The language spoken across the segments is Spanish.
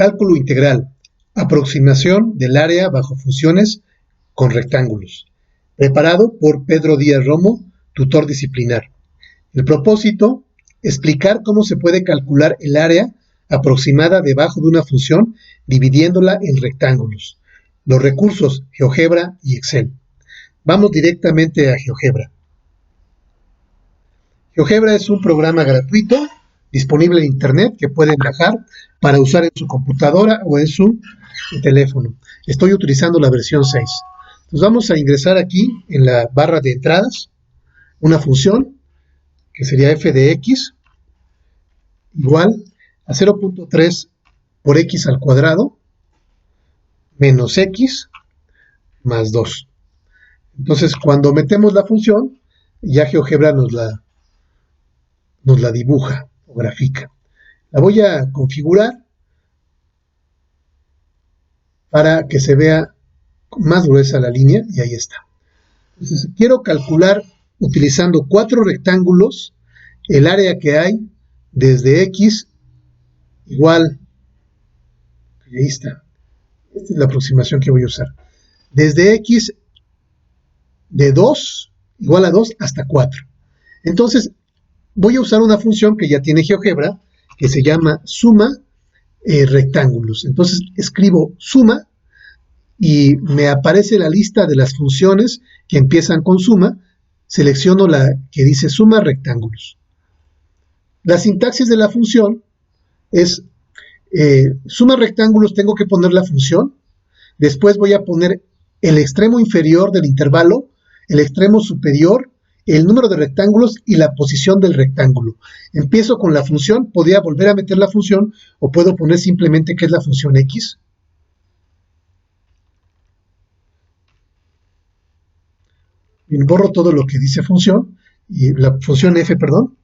Cálculo integral. Aproximación del área bajo funciones con rectángulos. Preparado por Pedro Díaz Romo, tutor disciplinar. El propósito, explicar cómo se puede calcular el área aproximada debajo de una función dividiéndola en rectángulos. Los recursos GeoGebra y Excel. Vamos directamente a GeoGebra. GeoGebra es un programa gratuito disponible en internet que pueden bajar para usar en su computadora o en su teléfono. Estoy utilizando la versión 6. Entonces vamos a ingresar aquí en la barra de entradas una función que sería f de x igual a 0.3 por x al cuadrado menos x más 2. Entonces cuando metemos la función, ya GeoGebra nos la dibuja o grafica. La voy a configurar para que se vea más gruesa la línea y ahí está. Entonces quiero calcular utilizando 4 rectángulos el área que hay desde x igual, ahí está, esta es la aproximación que voy a usar, desde x de 2 igual a 2 hasta 4. Entonces voy a usar una función que ya tiene GeoGebra que se llama suma rectángulos. Entonces escribo suma y me aparece la lista de las funciones que empiezan con suma. Selecciono la que dice suma rectángulos. La sintaxis de la función es suma rectángulos, tengo que poner la función, después voy a poner el extremo inferior del intervalo, el extremo superior, el número de rectángulos y la posición del rectángulo. Empiezo con la función, podría volver a meter la función o puedo poner simplemente que es la función x. Y borro todo lo que dice función, y la función f, perdón,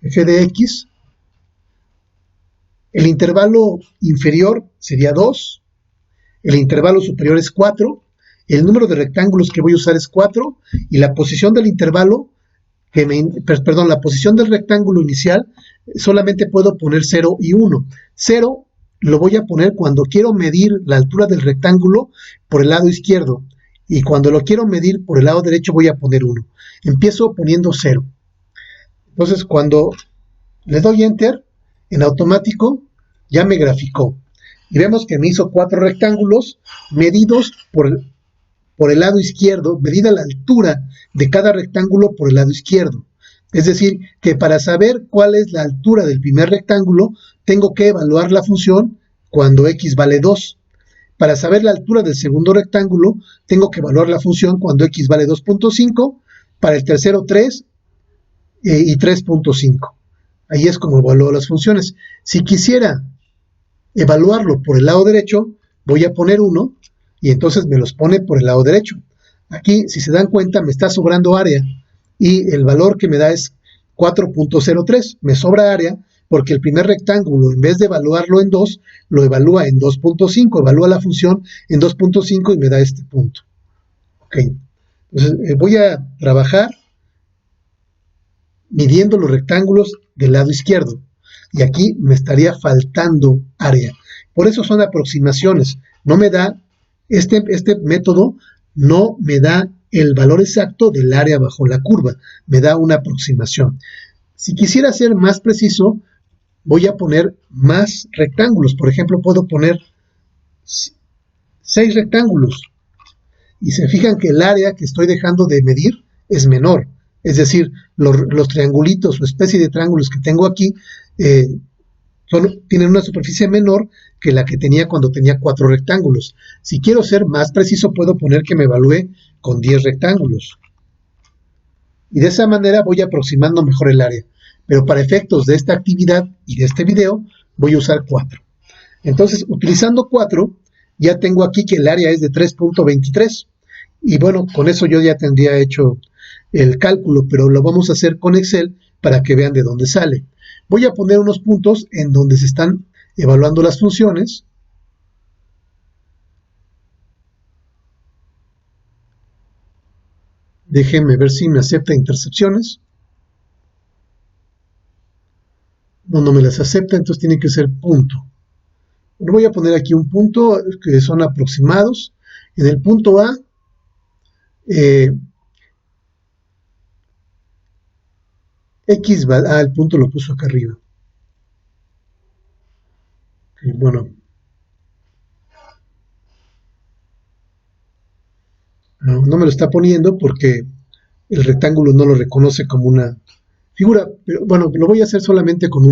f de x. El intervalo inferior sería 2, el intervalo superior es 4, el número de rectángulos que voy a usar es 4, y la posición del intervalo, la posición del rectángulo inicial, solamente puedo poner 0 y 1. 0 lo voy a poner cuando quiero medir la altura del rectángulo por el lado izquierdo, y cuando lo quiero medir por el lado derecho voy a poner 1. Empiezo poniendo 0. Entonces cuando le doy Enter, en automático ya me graficó. Y vemos que me hizo 4 rectángulos medidos por el lado izquierdo, medida la altura de cada rectángulo por el lado izquierdo. Es decir, que para saber cuál es la altura del primer rectángulo, tengo que evaluar la función cuando x vale 2. Para saber la altura del segundo rectángulo, tengo que evaluar la función cuando x vale 2.5, para el tercero 3 y 3.5. Ahí es como evalúo las funciones. Si quisiera evaluarlo por el lado derecho, voy a poner 1 y entonces me los pone por el lado derecho. Aquí, si se dan cuenta, me está sobrando área y el valor que me da es 4.03. Me sobra área porque el primer rectángulo, en vez de evaluarlo en 2, lo evalúa en 2.5, evalúa la función en 2.5 y me da este punto. Ok, entonces voy a trabajar midiendo los rectángulos del lado izquierdo y aquí me estaría faltando área. Por eso son aproximaciones. No me da, este método no me da el valor exacto del área bajo la curva, me da una aproximación. Si quisiera ser más preciso, voy a poner más rectángulos. Por ejemplo, puedo poner 6 rectángulos. Y se fijan que el área que estoy dejando de medir es menor. Es decir, los triangulitos o especie de triángulos que tengo aquí tienen una superficie menor que la que tenía cuando tenía 4 rectángulos. Si quiero ser más preciso, puedo poner que me evalúe con 10 rectángulos. Y de esa manera voy aproximando mejor el área. Pero para efectos de esta actividad y de este video, voy a usar 4. Entonces, utilizando 4, ya tengo aquí que el área es de 3.23. Y bueno, con eso yo ya tendría hecho el cálculo, pero lo vamos a hacer con Excel para que vean de dónde sale. Voy a poner unos puntos en donde se están evaluando las funciones. Déjenme ver si me acepta intercepciones. No me las acepta, entonces tiene que ser punto. Bueno, voy a poner aquí un punto que son aproximados. En el punto A, X va, el punto lo puso acá arriba. Okay, bueno. No me lo está poniendo porque el rectángulo no lo reconoce como una figura, pero bueno, lo voy a hacer solamente con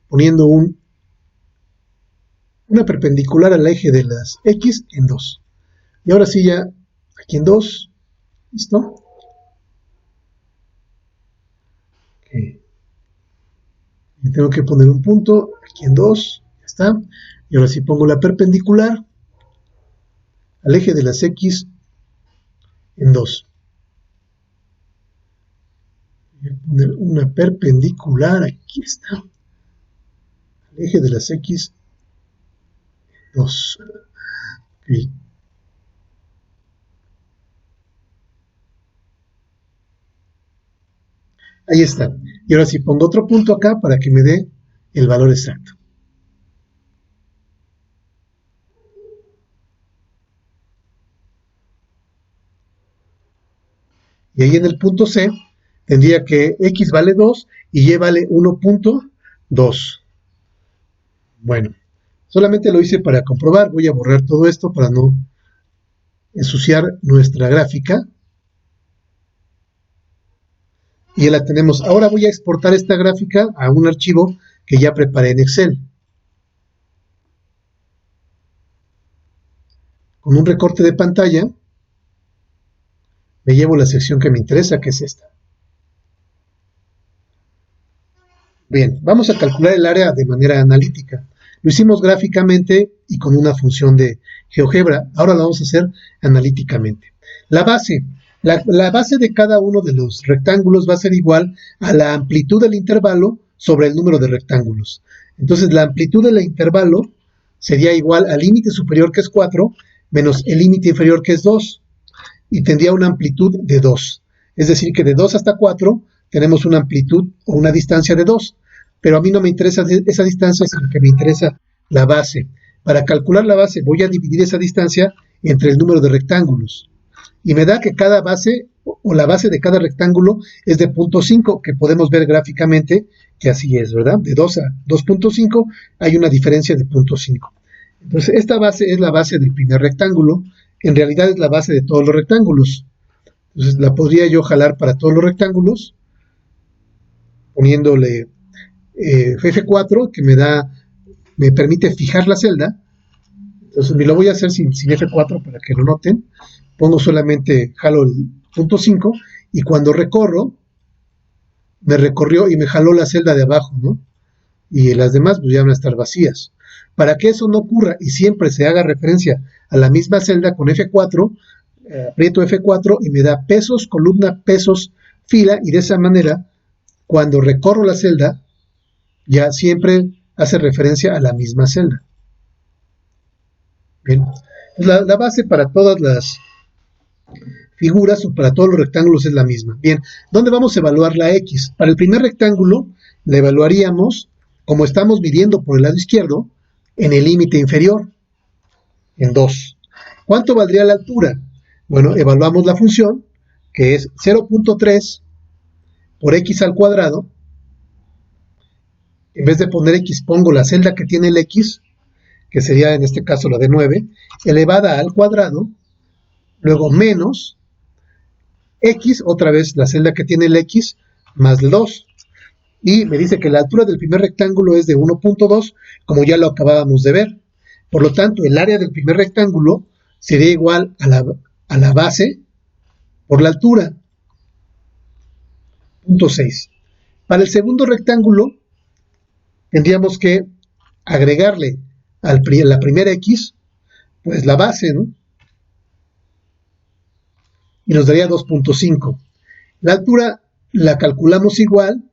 poniendo una perpendicular al eje de las X en 2. Y ahora sí ya, aquí en 2, ¿listo? Okay. Y tengo que poner un punto aquí en 2, ya está. Y ahora sí pongo la perpendicular al eje de las X en 2. Voy a poner una perpendicular, aquí está, al eje de las X en 2. Okay. Ahí está. Y ahora sí pongo otro punto acá para que me dé el valor exacto. Y ahí en el punto C tendría que X vale 2 y Y vale 1.2. Bueno, solamente lo hice para comprobar. Voy a borrar todo esto para no ensuciar nuestra gráfica. Y ya la tenemos. Ahora voy a exportar esta gráfica a un archivo que ya preparé en Excel. Con un recorte de pantalla, me llevo la sección que me interesa, que es esta. Bien, vamos a calcular el área de manera analítica. Lo hicimos gráficamente y con una función de GeoGebra. Ahora lo vamos a hacer analíticamente. La base. La base de cada uno de los rectángulos va a ser igual a la amplitud del intervalo sobre el número de rectángulos. Entonces, la amplitud del intervalo sería igual al límite superior, que es 4, menos el límite inferior, que es 2. Y tendría una amplitud de 2. Es decir, que de 2 hasta 4 tenemos una amplitud o una distancia de 2. Pero a mí no me interesa esa distancia, sino que me interesa la base. Para calcular la base voy a dividir esa distancia entre el número de rectángulos. Y me da que cada base o la base de cada rectángulo es de 0.5, que podemos ver gráficamente que así es, ¿verdad? De 2 a 2.5 hay una diferencia de 0.5. Entonces, esta base es la base del primer rectángulo. En realidad es la base de todos los rectángulos. Entonces, la podría yo jalar para todos los rectángulos, poniéndole F4, que me permite fijar la celda. Entonces, me lo voy a hacer sin F4 para que lo noten. Pongo solamente, jalo el 0.5 y cuando recorro, me recorrió y me jaló la celda de abajo, ¿no? Y las demás pues ya van a estar vacías. Para que eso no ocurra y siempre se haga referencia a la misma celda, con F4, aprieto F4 y me da pesos, columna, pesos, fila, y de esa manera, cuando recorro la celda, ya siempre hace referencia a la misma celda. Bien, la base para todas las figuras o para todos los rectángulos es la misma. Bien, ¿dónde vamos a evaluar la X? Para el primer rectángulo la evaluaríamos, como estamos midiendo por el lado izquierdo, en el límite inferior, en 2. ¿Cuánto valdría la altura? Bueno, evaluamos la función, que es 0.3 por X al cuadrado. En vez de poner X, pongo la celda que tiene el X, que sería en este caso la de 9, elevada al cuadrado, luego menos X, otra vez la celda que tiene el X, más el 2. Y me dice que la altura del primer rectángulo es de 1.2, como ya lo acabábamos de ver. Por lo tanto, el área del primer rectángulo sería igual a la base por la altura, 0.6. Para el segundo rectángulo, tendríamos que agregarle a la primera X, pues la base, ¿no? Y nos daría 2.5. La altura la calculamos igual,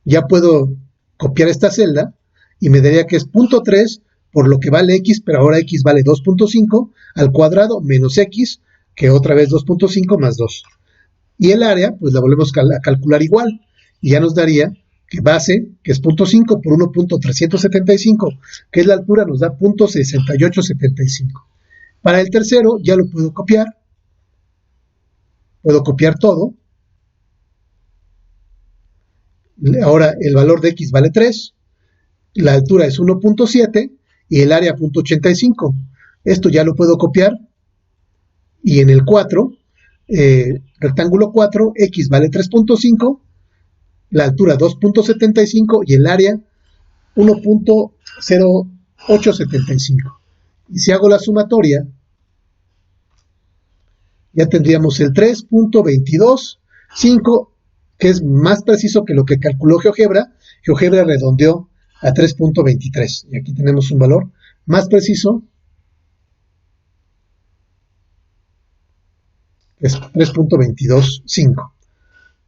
ya puedo copiar esta celda y me daría que es 0.3 por lo que vale X, pero ahora X vale 2.5 al cuadrado menos X, que otra vez 2.5 más 2. Y el área, pues la volvemos a calcular igual, y ya nos daría que base, que es 0.5 por 1.375, que es la altura, nos da 0.6875. Para el tercero ya lo puedo copiar todo. Ahora el valor de x vale 3, la altura es 1.7 y el área 0.85. Esto ya lo puedo copiar y en el 4, rectángulo 4, x vale 3.5, la altura 2.75 y el área 1.0875. Y si hago la sumatoria, ya tendríamos el 3.225, que es más preciso que lo que calculó GeoGebra. GeoGebra redondeó a 3.23. Y aquí tenemos un valor más preciso, que es 3.225.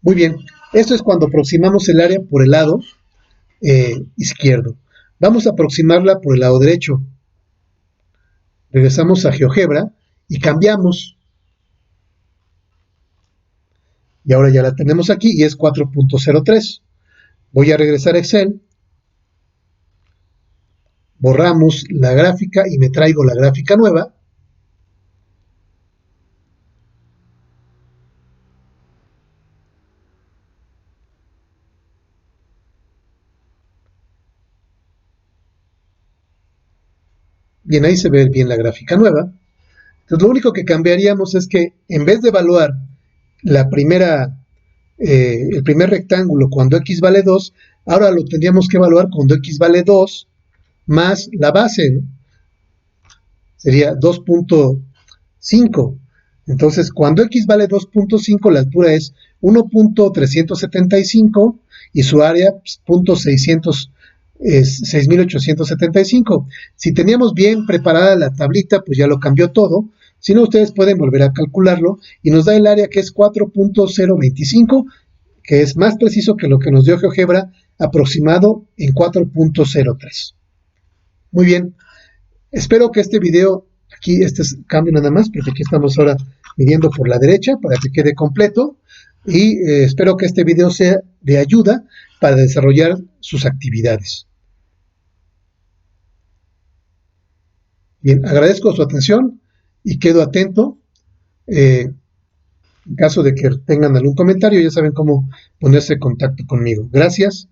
Muy bien, esto es cuando aproximamos el área por el lado izquierdo. Vamos a aproximarla por el lado derecho. Regresamos a GeoGebra y cambiamos. Y ahora ya la tenemos aquí y es 4.03. Voy a regresar a Excel. Borramos la gráfica y me traigo la gráfica nueva. Bien, ahí se ve bien la gráfica nueva. Entonces lo único que cambiaríamos es que en vez de evaluar el primer rectángulo cuando x vale 2, ahora lo tendríamos que evaluar cuando x vale 2 más la base, ¿no? Sería 2.5. Entonces, cuando x vale 2.5, la altura es 1.375 y su área 6.875. Si teníamos bien preparada la tablita, pues ya lo cambió todo. Si no, ustedes pueden volver a calcularlo y nos da el área que es 4.025, que es más preciso que lo que nos dio GeoGebra, aproximado en 4.03. Muy bien, espero que este video, aquí este es cambio nada más, porque aquí estamos ahora midiendo por la derecha para que quede completo, y espero que este video sea de ayuda para desarrollar sus actividades. Bien, agradezco su atención y quedo atento. En caso de que tengan algún comentario, ya saben cómo ponerse en contacto conmigo. Gracias